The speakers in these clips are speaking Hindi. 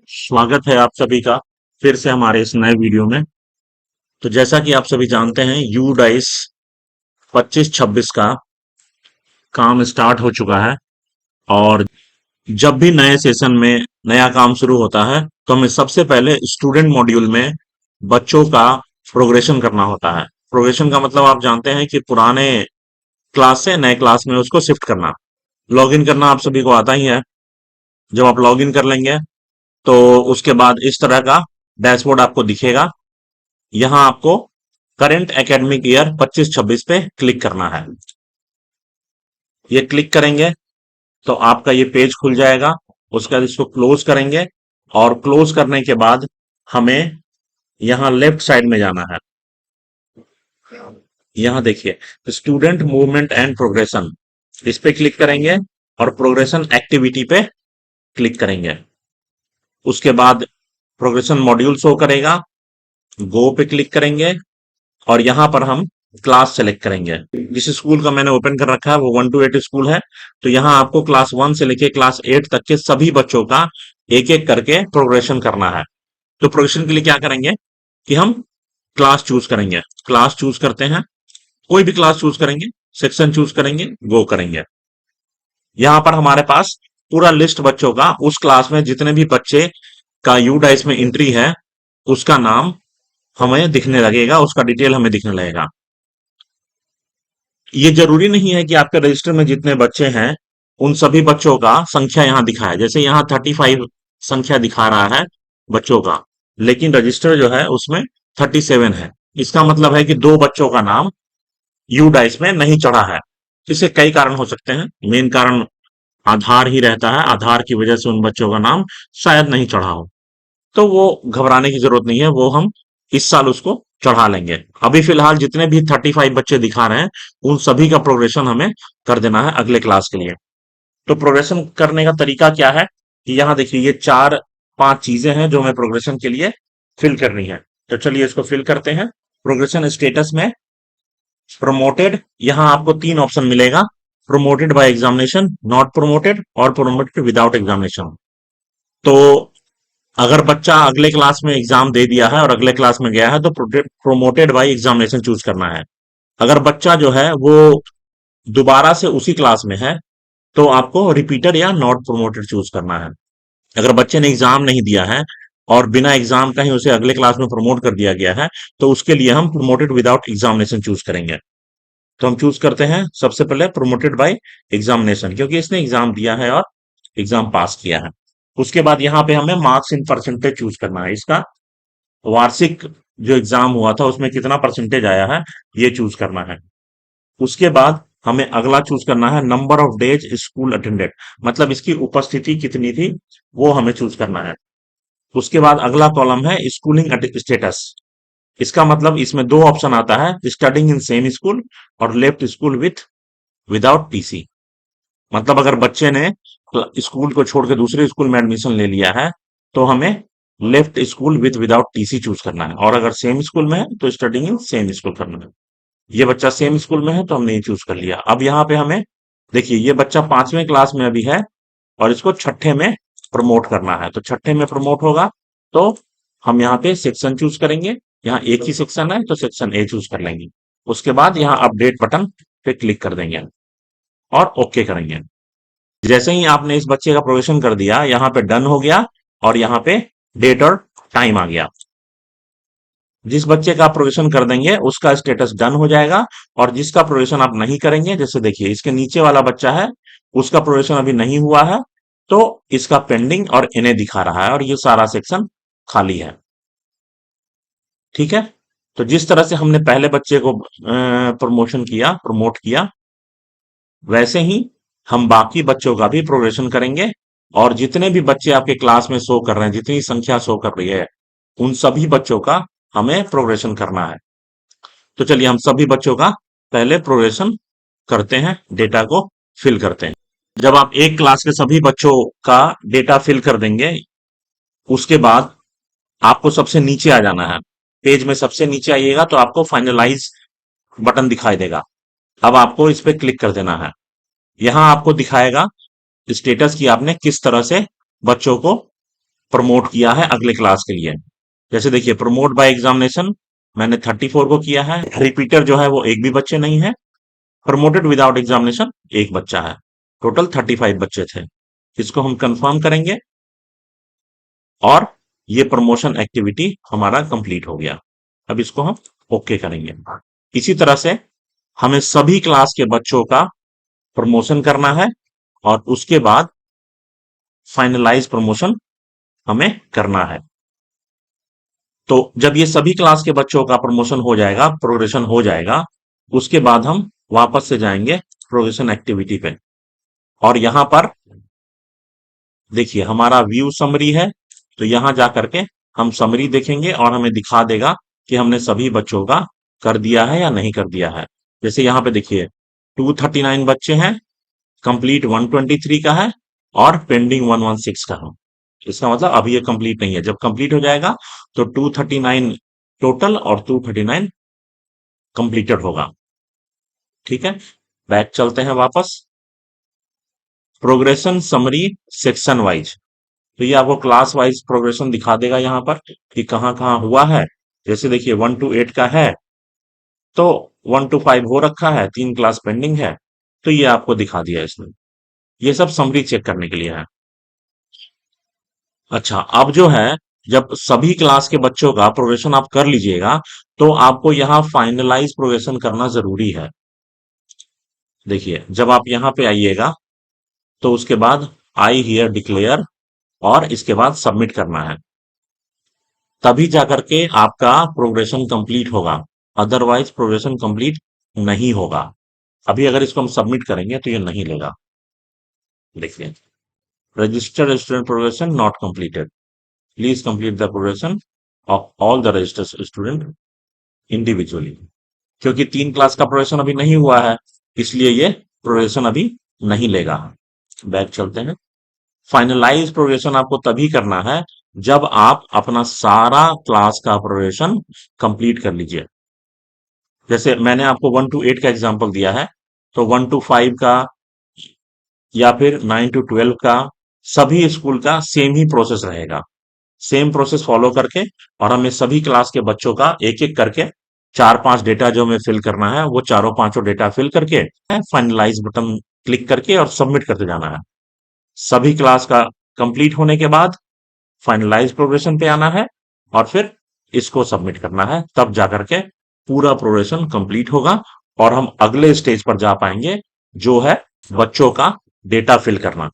स्वागत है आप सभी का फिर से हमारे इस नए वीडियो में। तो जैसा कि आप सभी जानते हैं, यू डाइस 25-26 का काम स्टार्ट हो चुका है। और जब भी नए सेशन में नया काम शुरू होता है तो हमें सबसे पहले स्टूडेंट मॉड्यूल में बच्चों का प्रोग्रेशन करना होता है। प्रोग्रेशन का मतलब आप जानते हैं कि पुराने क्लास से नए क्लास में उसको शिफ्ट करना। लॉगिन करना आप सभी को आता ही है। जब आप लॉगिन कर लेंगे तो उसके बाद इस तरह का डैशबोर्ड आपको दिखेगा। यहाँ आपको करंट एकेडमिक ईयर 25-26 पे क्लिक करना है। ये क्लिक करेंगे तो आपका ये पेज खुल जाएगा। उसके बाद इसको क्लोज करेंगे और क्लोज करने के बाद हमें यहाँ लेफ्ट साइड में जाना है। यहाँ देखिए, स्टूडेंट मूवमेंट एंड प्रोग्रेशन, इस पे क्लिक करेंगे और प्रोग्रेशन एक्टिविटी पे क्लिक करेंगे। उसके बाद प्रोग्रेशन मॉड्यूल शो करेगा। गो पे क्लिक करेंगे और यहाँ पर हम क्लास सेलेक्ट करेंगे। जिस स्कूल का मैंने ओपन कर रखा है वो 1 to 8 स्कूल है। तो यहाँ आपको क्लास 1 से लेके क्लास 8 तक के सभी बच्चों का एक एक करके प्रोग्रेशन करना है। तो प्रोग्रेशन के लिए क्या करेंगे कि हम क्लास चूज करेंगे। क्लास चूज करते हैं, कोई भी क्लास चूज करेंगे, सेक्शन चूज करेंगे, गो करेंगे। यहाँ पर हमारे पास पूरा लिस्ट बच्चों का, उस क्लास में जितने भी बच्चे का यू डाइस में एंट्री है उसका नाम हमें दिखने लगेगा, उसका डिटेल हमें दिखने लगेगा। ये जरूरी नहीं है कि आपके रजिस्टर में जितने बच्चे हैं उन सभी बच्चों का संख्या यहाँ दिखाए। जैसे यहाँ 35 संख्या दिखा रहा है बच्चों का, लेकिन रजिस्टर जो है उसमें 37 है। इसका मतलब है कि दो बच्चों का नाम यू डाइस में नहीं चढ़ा है। इसके कई कारण हो सकते हैं। मेन कारण आधार ही रहता है। आधार की वजह से उन बच्चों का नाम शायद नहीं चढ़ा हो। तो वो घबराने की जरूरत नहीं है, वो हम इस साल उसको चढ़ा लेंगे। अभी फिलहाल जितने भी 35 बच्चे दिखा रहे हैं उन सभी का प्रोग्रेशन हमें कर देना है अगले क्लास के लिए। तो प्रोग्रेशन करने का तरीका क्या है कि यहाँ देखिए, ये 4-5 चीजें हैं जो हमें प्रोग्रेशन के लिए फिल करनी है। तो चलिए इसको फिल करते हैं। प्रोग्रेशन स्टेटस में प्रमोटेड, यहाँ आपको 3 ऑप्शन मिलेगा। Promoted by examination, not promoted और प्रमोटेड विदाउट एग्जामिनेशन। तो अगर बच्चा अगले क्लास में एग्जाम दे दिया है और अगले क्लास में गया है तो प्रोमोटेड बाय एग्जामिनेशन चूज करना है। अगर बच्चा जो है वो दोबारा से उसी क्लास में है तो आपको रिपीटर या नॉट प्रोमोटेड चूज करना है। अगर बच्चे ने एग्जाम नहीं दिया है और बिना एग्जाम का ही उसे अगले क्लास में प्रमोट कर दिया गया है तो उसके लिए हम प्रोमोटेड विदाउट एग्जामिनेशन चूज करेंगे। तो हम चूज करते हैं सबसे पहले प्रोमोटेड बाय एग्जामिनेशन, क्योंकि इसने एग्जाम दिया है और एग्जाम पास किया है। उसके बाद यहाँ पे हमें मार्क्स इन परसेंटेज चूज करना है। इसका वार्षिक जो एग्जाम हुआ था उसमें कितना परसेंटेज आया है ये चूज करना है। उसके बाद हमें अगला चूज करना है number of days school attended, मतलब इसकी उपस्थिति कितनी थी वो हमें चूज करना है। उसके बाद अगला कॉलम है स्कूलिंग स्टेटस। इसका मतलब इसमें 2 ऑप्शन आता है, स्टडिंग इन सेम स्कूल और left school with without TC. मतलब अगर बच्चे ने स्कूल को छोड़ के दूसरे स्कूल में एडमिशन ले लिया है तो हमें left school with without TC choose करना है, और अगर सेम स्कूल में है तो स्टडिंग इन सेम स्कूल करना है। ये बच्चा सेम स्कूल में है तो हमने ये चूज कर लिया। अब यहाँ पे हमें देखिए, ये बच्चा 5वें क्लास में अभी है और इसको छठे में प्रमोट करना है। तो छठे में प्रमोट होगा तो हम यहाँ पे सेक्शन चूज करेंगे। यहाँ एक ही सेक्शन है तो सेक्शन ए चूज कर लेंगे। उसके बाद यहाँ अपडेट बटन पे क्लिक कर देंगे और ओके करेंगे। जैसे ही आपने इस बच्चे का प्रोग्रेशन कर दिया, यहाँ पे डन हो गया और यहाँ पे डेट और टाइम आ गया। जिस बच्चे का आप प्रोग्रेशन कर देंगे उसका स्टेटस डन हो जाएगा, और जिसका प्रोग्रेशन आप नहीं करेंगे, जैसे देखिए इसके नीचे वाला बच्चा है उसका प्रोग्रेशन अभी नहीं हुआ है तो इसका पेंडिंग और इन्हें दिखा रहा है और ये सारा सेक्शन खाली है। ठीक है। तो जिस तरह से हमने पहले बच्चे को प्रमोशन किया, प्रमोट किया, वैसे ही हम बाकी बच्चों का भी प्रोग्रेशन करेंगे। और जितने भी बच्चे आपके क्लास में शो कर रहे हैं, जितनी संख्या शो कर रही है, उन सभी बच्चों का हमें प्रोग्रेशन करना है। तो चलिए हम सभी बच्चों का पहले प्रोग्रेशन करते हैं, डेटा को फिल करते हैं। जब आप एक क्लास के सभी बच्चों का डेटा फिल कर देंगे उसके बाद आपको सबसे नीचे आ जाना है। पेज में सबसे नीचे आइएगा तो आपको फाइनलाइज बटन दिखाई देगा। अब आपको इस पे क्लिक कर देना है। यहां आपको दिखाएगा स्टेटस की आपने किस तरह से बच्चों को प्रमोट किया है अगले क्लास के लिए। जैसे देखिए, प्रमोट बाय एग्जामिनेशन मैंने 34 को किया है। रिपीटर जो है वो एक भी बच्चे नहीं है। प्रमोटेड विदाउट एग्जामिनेशन एक बच्चा है। टोटल 35 बच्चे थे। इसको हम कंफर्म करेंगे और ये प्रमोशन एक्टिविटी हमारा कंप्लीट हो गया। अब इसको हम ओके करेंगे। इसी तरह से हमें सभी क्लास के बच्चों का प्रमोशन करना है और उसके बाद फाइनलाइज प्रमोशन हमें करना है। तो जब ये सभी क्लास के बच्चों का प्रमोशन हो जाएगा, प्रोग्रेशन हो जाएगा, उसके बाद हम वापस से जाएंगे प्रोग्रेशन एक्टिविटी पे। और यहां पर देखिए हमारा व्यू समरी है, तो यहां जाकर के हम समरी देखेंगे और हमें दिखा देगा कि हमने सभी बच्चों का कर दिया है या नहीं कर दिया है। जैसे यहां पे देखिए 239 बच्चे हैं, कंप्लीट 123 का है और पेंडिंग 116 का है। इसका मतलब अभी ये कंप्लीट नहीं है। जब कंप्लीट हो जाएगा तो 239 टोटल और 239 कंप्लीटेड होगा। ठीक है, बैक चलते हैं वापस। प्रोग्रेशन समरी सेक्शन वाइज, तो ये आपको क्लास वाइज प्रोग्रेशन दिखा देगा यहाँ पर कि कहाँ कहाँ हुआ है। जैसे देखिए 1 to 8 का है, तो 1 to 5 हो रखा है, 3 क्लास पेंडिंग है, तो ये आपको दिखा दिया इसने। ये सब समरी चेक करने के लिए है। अच्छा, अब जो है, जब सभी क्लास के बच्चों का प्रोग्रेशन आप कर लीजिएगा, तो आपको यहाँ फाइनलाइज प्रोग्रेशन करना जरूरी है। देखिए जब आप यहाँ पे आइएगा तो उसके बाद आई हियर डिक्लेयर और इसके बाद सबमिट करना है, तभी जाकर के आपका प्रोग्रेशन कंप्लीट होगा। अदरवाइज प्रोग्रेशन कंप्लीट नहीं होगा। अभी अगर इसको हम सबमिट करेंगे तो ये नहीं लेगा। देखिए, registered student progression not completed, please complete the progression of all the registered student individually. क्योंकि 3 क्लास का प्रोग्रेशन अभी नहीं हुआ है, इसलिए ये प्रोग्रेशन अभी नहीं लेगा। बैक चलते हैं। फाइनलाइज प्रोग्रेशन आपको तभी करना है जब आप अपना सारा क्लास का प्रोग्रेशन कंप्लीट कर लीजिए। जैसे मैंने आपको 1 to 8 का एग्जांपल दिया है, तो 1 to 5 का या फिर 9 to 12 का सभी स्कूल का सेम ही प्रोसेस रहेगा। सेम प्रोसेस फॉलो करके और हमें सभी क्लास के बच्चों का एक एक करके 4-5 डेटा जो हमें फिल करना है, वो चारों पांचों डेटा फिल करके फाइनलाइज बटन क्लिक करके और सबमिट करते जाना है। सभी क्लास का कंप्लीट होने के बाद फाइनलाइज प्रोग्रेशन पे आना है और फिर इसको सबमिट करना है, तब जाकर के पूरा प्रोग्रेशन कंप्लीट होगा और हम अगले स्टेज पर जा पाएंगे, जो है बच्चों का डेटा फिल करना।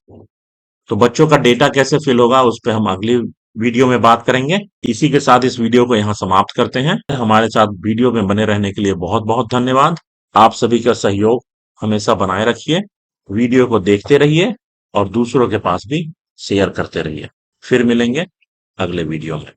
तो बच्चों का डेटा कैसे फिल होगा उस पर हम अगली वीडियो में बात करेंगे। इसी के साथ इस वीडियो को यहाँ समाप्त करते हैं। हमारे साथ वीडियो में बने रहने के लिए बहुत बहुत धन्यवाद। आप सभी का सहयोग हमेशा बनाए रखिए, वीडियो को देखते रहिए और दूसरों के पास भी शेयर करते रहिए। फिर मिलेंगे अगले वीडियो में।